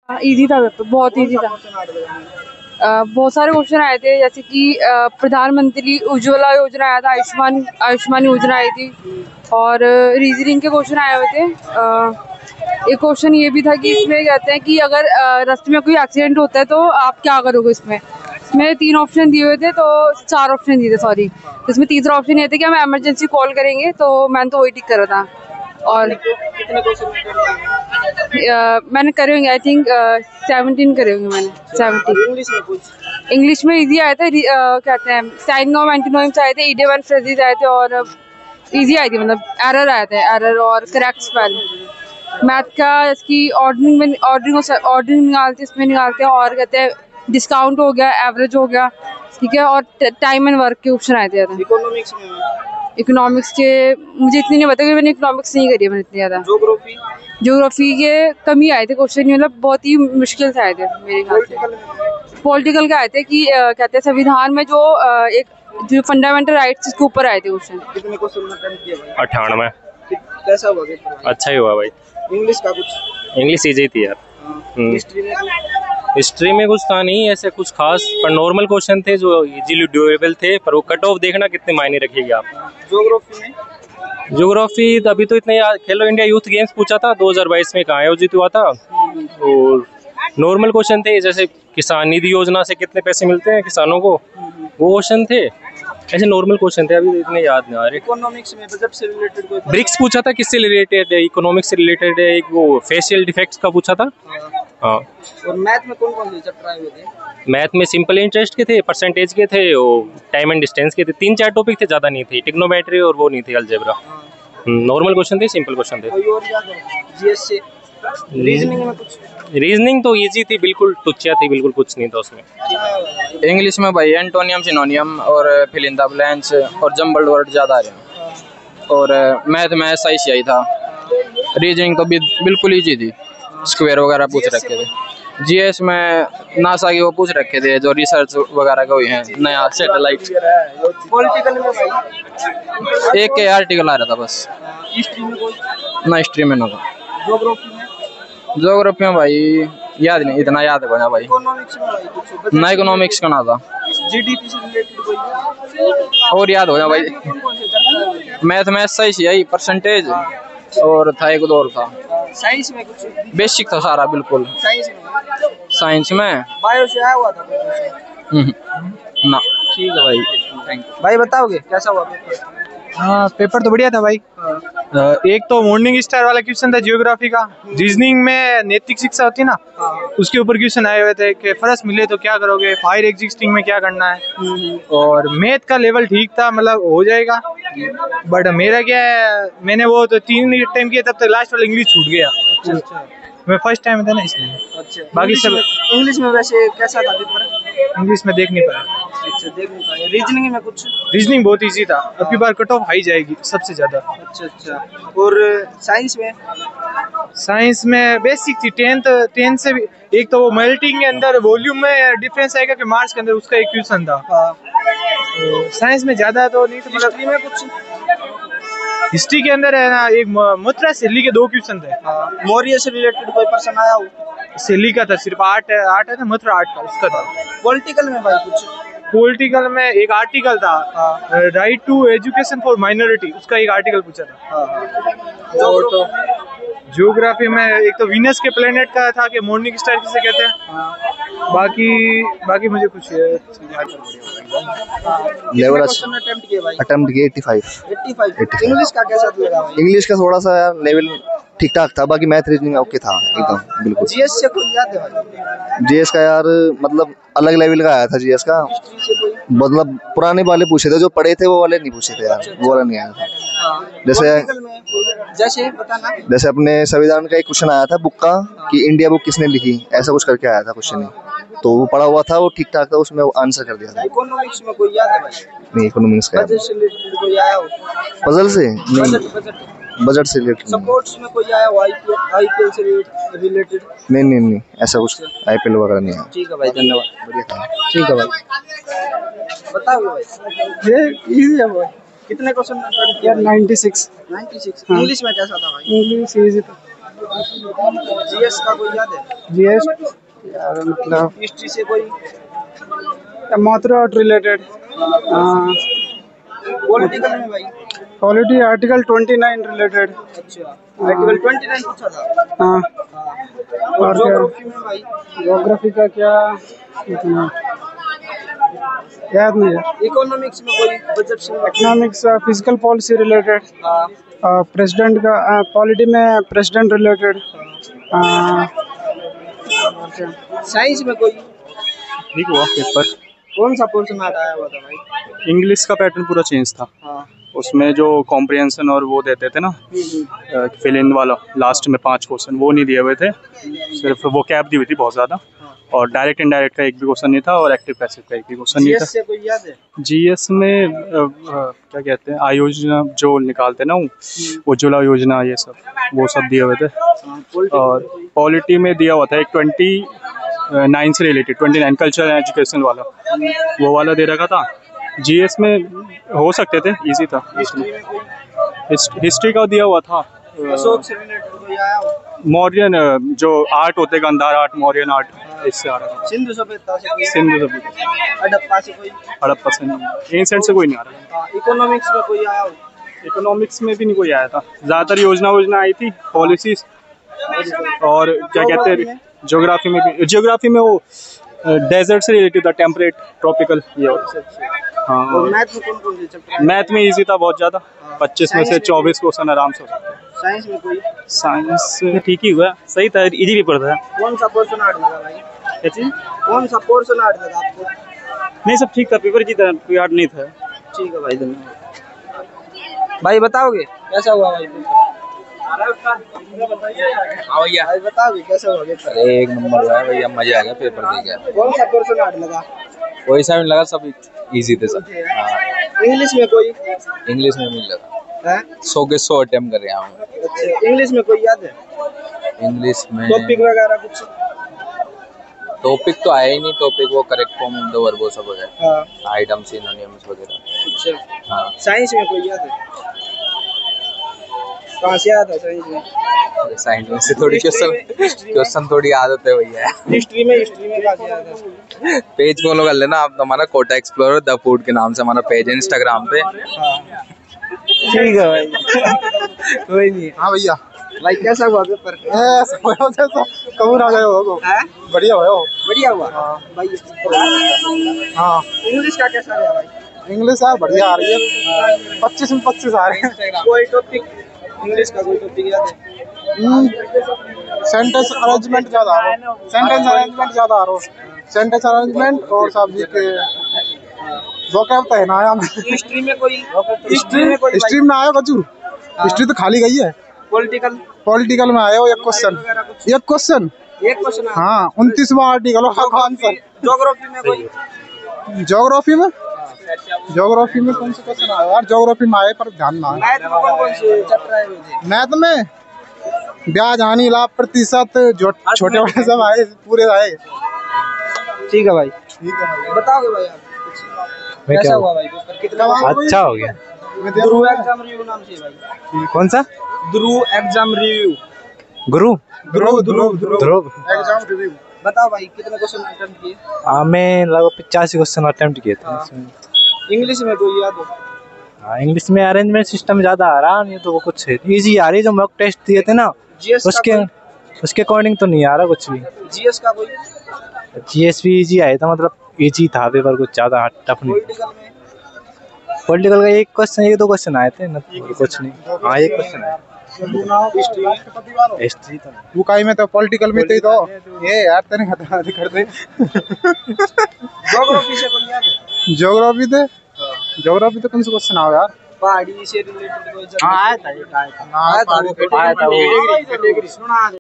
Easy था paper, बहुत easy था। बहुत सारे क्वेश्चन आए थे, जैसे कि प्रधानमंत्री उज्ज्वला योजना आया था, आयुष्मान योजना आई थी, और रीजनिंग के क्वेश्चन आए हुए थे। एक क्वेश्चन ये भी था कि इसमें कहते हैं कि अगर रास्ते में कोई एक्सीडेंट होता है तो आप क्या करोगे। इसमें 3 ऑप्शन दिए हुए थे, तो 4 ऑप्शन दिए थे, सॉरी। इसमें तीसरा ऑप्शन ये था कि हम इमरजेंसी कॉल करेंगे, तो मैंने तो वही टिक करा था। और मैंने करे होंगे, आई थिंक 17 करे होंगे मैंने, 17। इंग्लिश में इजी आए थे, कहते हैं साइनोम एंटीनोम्स आए थे, इडियम एंड फ्रेजेस आए थे, और इजी आई थी, मतलब एरर आए थे, एरर और करेक्ट स्पेल। मैथ का इसकी ऑर्डरिंग निकालते, इसमें निकालते हैं, और कहते हैं डिस्काउंट हो गया, एवरेज हो गया, ठीक है, और टाइम एंड वर्क के ऑप्शन आए थे। इकोनॉमिक्स के मुझे इतनी नहीं पता, क्योंकि मैंने इकोनॉमिक्स नहीं करी है मैंने इतनी ज़्यादा। ज्योग्राफी के कम ही आए थे क्वेश्चन, मतलब बहुत ही मुश्किल से आए थे मेरे ख्याल से। पॉलिटिकल के आए थे कि कहते हैं संविधान में जो फंडामेंटल राइट्स, इसके ऊपर आए थे क्वेश्चन। 98। कैसा हुआ पेपर? अच्छा ही हुआ भाई। इंग्लिश का कुछ? इंग्लिश इजी थी यार। हिस्ट्री में कुछ था नहीं ऐसे कुछ खास, पर नॉर्मल क्वेश्चन थे जो इजीली ड्यूरेबल थे, पर वो कट ऑफ देखना कितने मायने रखेगी आप। ज्योग्राफी अभी तो इतने याद, खेलो इंडिया यूथ गेम्स पूछा था 2022 में, कहाँ आयोजित हुआ था, और नॉर्मल क्वेश्चन थे जैसे किसान निधि योजना से कितने पैसे मिलते हैं किसानों को, वो क्वेश्चन थे। ऐसे नॉर्मल क्वेश्चन थे, अभी तो इतने याद नहीं आ रहे। इकोनॉमिक्स में बजट से रिलेटेड कोई ब्रिक्स पूछा था, किससे रिलेटेड है, इकोनॉमिक्स से रिलेटेड है, एक वो फेशियल डिफेक्ट्स का पूछा था। हाँ। और मैथ में कौन से चैप्टर आए हुए थे? मैथ में सिंपल इंटरेस्ट के थे, परसेंटेज के थे, और टाइम एंड डिस्टेंस के थे, 3-4 टॉपिक थे, ज़्यादा नहीं थे, टिग्नोमेट्री और वो नहीं थी, अलजेब्रा। नॉर्मल क्वेश्चन थे, सिंपल क्वेश्चन थे। कोई और याद है? जीएस से रीजनिंग में कुछ? रीजनिंग तो इजी थी, बिल्कुल टुच्चा थी, बिल्कुल कुछ नहीं था उसमें। इंग्लिश में भाई एंटोनियम, सिनोनियम और फिल इन द ब्लैंक्स और जम्बल्ड वर्ड ज़्यादा आ रहे हैं। और मैथ में SICI था। रीजनिंग तो बिल्कुल ईजी थी, स्क्वायर वगैरह पूछ रखे थे। GS में नासा की वो पूछ रखे थे, जो रिसर्च वगैरह का हुई है, नया सैटेलाइट। पॉलिटिकल में एक के आर्टिकल आ रहा था बस। हिस्ट्री में कोई? ना हिस्ट्री में ना था। ज्योग्राफी में भाई याद नहीं, इतना याद है भाई। इकोनॉमिक्स में भाई कुछ? ना इकोनॉमिक्स का ना था। जीडीपी से रिलेटेड कोई? और याद हो गया भाई। मैथ में SICI, परसेंटेज, और था एक और था। साइंस में कुछ? बेसिक था सारा बिल्कुल। साइंस में बायो से आया हुआ था ना। ठीक है भाई, थैंक यू भाई। बताओगे कैसा हुआ पेपर? हाँ, पेपर तो बढ़िया था भाई। एक तो मॉर्निंग स्टार वाला क्वेश्चन था ज्योग्राफी का। रीजनिंग में नैतिक शिक्षा होती है ना, उसके ऊपर क्वेश्चन आए हुए थे कि फर्श मिले तो क्या करोगे, फायर एग्जिस्टिंग में क्या करना है। और मैथ का लेवल ठीक था, मतलब हो जाएगा, बट मेरा क्या है, मैंने वो तो 3 टाइम किया, तब तक लास्ट वाला इंग्लिश छूट गया। अच्छा। मैं फर्स्ट टाइम था ना, इसलिए। अच्छा। बाकी सब इंग्लिश में वैसे कैसा था पेपर? इंग्लिश में देख नहीं पाया। अच्छा, देख नहीं पाया। रीजनिंग में कुछ? रीजनिंग बहुत इजी था, अब की बार कट ऑफ हाई जाएगी सबसे ज्यादा। अच्छा। और साइंस में? साइंस में बेसिक थी, 10th से भी। एक तो वो मेल्टिंग के अंदर वॉल्यूम में डिफरेंस आएगा कि मार्स के अंदर, उसका एक क्वेश्चन था। तो साइंस में ज्यादा तो नहीं था। हिस्ट्री में कुछ? हिस्ट्री के अंदर है ना, एक मुद्रा शैली के 2 क्वेश्चन थे। मौर्य से रिलेटेड कोई पर्सन आया हो? शैली का था, सिर्फ आर्ट है ना, मुद्रा आर्ट का, उसका था। पॉलिटिकल में भाई कुछ? पॉलिटिकल में एक आर्टिकल था, right to education for minority, उसका एक आर्टिकल पूछा था। और तो ज्योग्राफी में एक तो वीनस के प्लेनेट का था कि मॉर्निंग स्टार किसे कहते हैं। बाकी मुझे कुछ लेवल अटेम्प्ट किए भाई? अटेम्प्ट किए 85। इंग्लिश का कैसा लगा भाई? इंग्लिश का थोड़ा सा लेवल ठीक ठाक था, बाकी मैथ रीजनिंग ओके था एकदम बिल्कुल। जीएस से कोई याद है भाई? जीएस का यार मतलब अलग लेवल का आया था जीएस का, मतलब पुराने वाले पूछे थे, जो पढ़े थे वो वाले नहीं पूछे थे यार, वो वाला नहीं आया था। जैसे अपने संविधान का एक क्वेश्चन आया था बुक का कि इंडिया बुक किसने लिखी, ऐसा कुछ करके आया था क्वेश्चन ही, तो वो पढ़ा हुआ था, वो ठीक ठाक था, उसमें वो आंसर कर दिया था। इकोनॉमिक्स में कोई याद है भाई? नहीं, इकोनॉमिक्स का बजट से रिलेटेड कोई आया हो? पजल से नहीं, बजट से रिलेटेड। स्पोर्ट्स में कोई आया हो? आईपीएल से रिलेटेड? नहीं, ऐसा कुछ आईपीएल वगैरह नहीं है। ठीक है भाई, धन्यवाद। बढ़िया था। ठीक है भाई। बताओ भाई। ये इजी है भाई। कितने क्वेश्चन यार? 96। इंग्लिश में कैसा था भाई? इंग्लिश इजी था। जीएस का कोई याद है? जीएस यार मतलब हिस्ट्री से कोई? मात्रा रिलेटेड, पॉलिटिकल में भाई? Polity article 29 related. अच्छा, आर्टिकल 29 पूछा था। हाँ। और ज्योग्राफी में भाई? ज्योग्राफी का क्या इतना याद नहीं है। इकोनॉमिक्स में कोई बजट से? इकोनॉमिक्स फिजिकल पॉलिसी रिलेटेड, हाँ। प्रेसिडेंट का पॉलिटी में प्रेसिडेंट रिलेटेड। साइंस में कोई? ठीक हुआ पेपर। कौन सा पोर्शन आया हुआ था भाई? इंग्लिश का पैटर्न पूरा चेंज था। हाँ। उसमें जो कॉम्प्रिहेंशन और वो देते थे ना, फिल इन वाला लास्ट में 5 क्वेश्चन वो नहीं दिए हुए थे, सिर्फ वो कैप दी हुई थी बहुत ज़्यादा। और डायरेक्ट इनडायरेक्ट का एक भी क्वेश्चन नहीं था और एक्टिव पैसिव का एक भी क्वेश्चन नहीं था। जीएस से कोई याद है? जीएस में क्या कहते हैं, आयोजना जो निकालते हैं ना, उज्ज्वला योजना, ये सब वो सब दिए हुए थे। और पॉलिटी में दिया हुआ था एक 29 से रिलेटेड, 29 कल्चर एंड एजुकेशन वाला, वो वाला दे रखा था। जीएस में हो सकते थे, इजी था। हिस्ट्री का दिया हुआ था, अशोक से रिलेटेड कोई आया हो? मौर्यन जो आर्ट होते, गांधार आर्ट, मौर्यन आर्ट, इससे आ रहा था। सिंधु सभ्यता से कोई? सिंधु सभ्यता, हड़प्पा से कोई? हड़प्पा से नहीं, एंशिएंट से कोई नहीं आ रहा। इकोनॉमिक्स में कोई आया हो? इकोनॉमिक्स में भी नहीं कोई आया था, ज़्यादातर योजना आई थी, पॉलिसीज। और क्या कहते हैं, ज्योग्राफी में भी, ज्योग्राफी में वो डेजर्ट से रिलेटेड था, टेम्परेट, ट्रॉपिकल, ये। हाँ। और मैथ में कौन कौन से चैप्टर? मैथ में इजी था बहुत ज़्यादा, 25 में से 24 क्वेश्चन आराम से हो सकते हैं। साइंस में कोई? साइंस ठीक ही हुआ, सही था, इजी पेपर था। कौन सा पोर्शन हार्ड लगा भाई? क्या चीज़? कौन सा पोर्शन हार्ड लगा आपको? नहीं, सब ठीक था, पेपर की तरह कोई हार्ड नहीं था। ठीक है भाई, धन्यवाद। भाई बताओगे कैसा हुआ भाई पेपर? हाँ भैया, भाई बताओगे कैसा हुआ पेपर? अरे एक नंबर हुआ है भैया, मजा आ गया पेपर दे के। कौन सा पोर्शन हार्ड लगा? वही सा लगा, सब इजी थे सब। इंग्लिश में कोई? इंग्लिश में मिल लगा, है? 100 के 100 अटेम्प्ट कर रहा हूँ। अच्छा, इंग्लिश में कोई याद है? इंग्लिश में टॉपिक वगैरह कुछ? टॉपिक तो आया ही नहीं, टॉपिक वो correct form of the verb वो सब है, हाँ। आइटम सिनोनिम्स वगैरह। अच्छा। हाँ। साइंस में कोई याद है? कहाँ से याद है साइंस में? साइंस में से थोड़ी क्वेश्चन थोड़ी आदत है भैया। हिस्ट्री में कहाँ से याद है? पेज फॉलो कर लेना आप, हमारा कोटा एक्सप्लोरर द फूड के नाम से हमारा पेज है इंस्टाग्राम पे। ठीक है भाई। कोई नहीं। हाँ भैया, भाई कैसा हुआ पेपर? कबूर आ गए हो, बढ़िया हो। बढ़िया हुआ भाई। हाँ, इंग्लिश का कैसा रहा भाई? इंग्लिश यार बढ़िया आ रही है, 25 में 25 आ रहे हैं। कोई टॉपिक इंग्लिश का कोई टॉपिक याद है? सेंटेंस अरेंजमेंट ज़्यादा आ रहा हो, सेंटेंस अरेंजमेंट और सब्जी के वोकैब तो है ना आया। हिस्ट्री में कोई? हिस्ट्री में आया कचू, हिस्ट्री तो खाली गई है। पॉलिटिकल में आया हो एक क्वेश्चन। हाँ, 29वां आर्टिकल का आंसर। ज्योग्राफी में कोई? ज्योग्राफी में कौन सा क्वेश्चन आया यार? ज्योग्राफी में आए पर ध्यान ना। मैथ में कौन से चैप्टर आए हुए थे? मैथ में ब्याज, हानि, लाभ, प्रतिशत, जो छोटे बड़े सब आए, पूरे आए। ठीक है भाई। बताओगे भाई आप कैसा हुआ भाई पेपर? कितना अच्छा हो गया। ध्रुव एग्जाम रिव्यू नाम से भाई। कौन सा? ध्रुव एग्जाम रिव्यू। ध्रुव एग्जाम रिव्यू। बताओ भाई कितने क्वेश्चन अटेम्प्ट किए? मैं लगभग 85 क्वेश्चन अटेम्प्ट किए थे। इंग्लिश में कोई याद हो? हाँ, इंग्लिश में अरेंजमेंट सिस्टम ज्यादा आ रहा, नहीं तो वो कुछ इजी आ रही। जो मॉक टेस्ट दिए थे ना, उसके अकॉर्डिंग तो नहीं आ रहा कुछ भी। जीएस का कोई? जीएस भी इजी आया था, मतलब इजी था पेपर, कुछ ज्यादा टफ नहीं। पॉलिटिकल का एक दो क्वेश्चन आए थे ना, कुछ नहीं। हाँ, एक क्वेश्चन आया। हिस्ट्री तो वो काई में तो पॉलिटिकल में तो ये यार तेरे खतरा कर दे। ज्योग्राफी से कोई याद है? ज्योग्राफी तो कौन सा क्वेश्चन आओ यार? पहाड़ी से रिलेटेड कोई? आया था।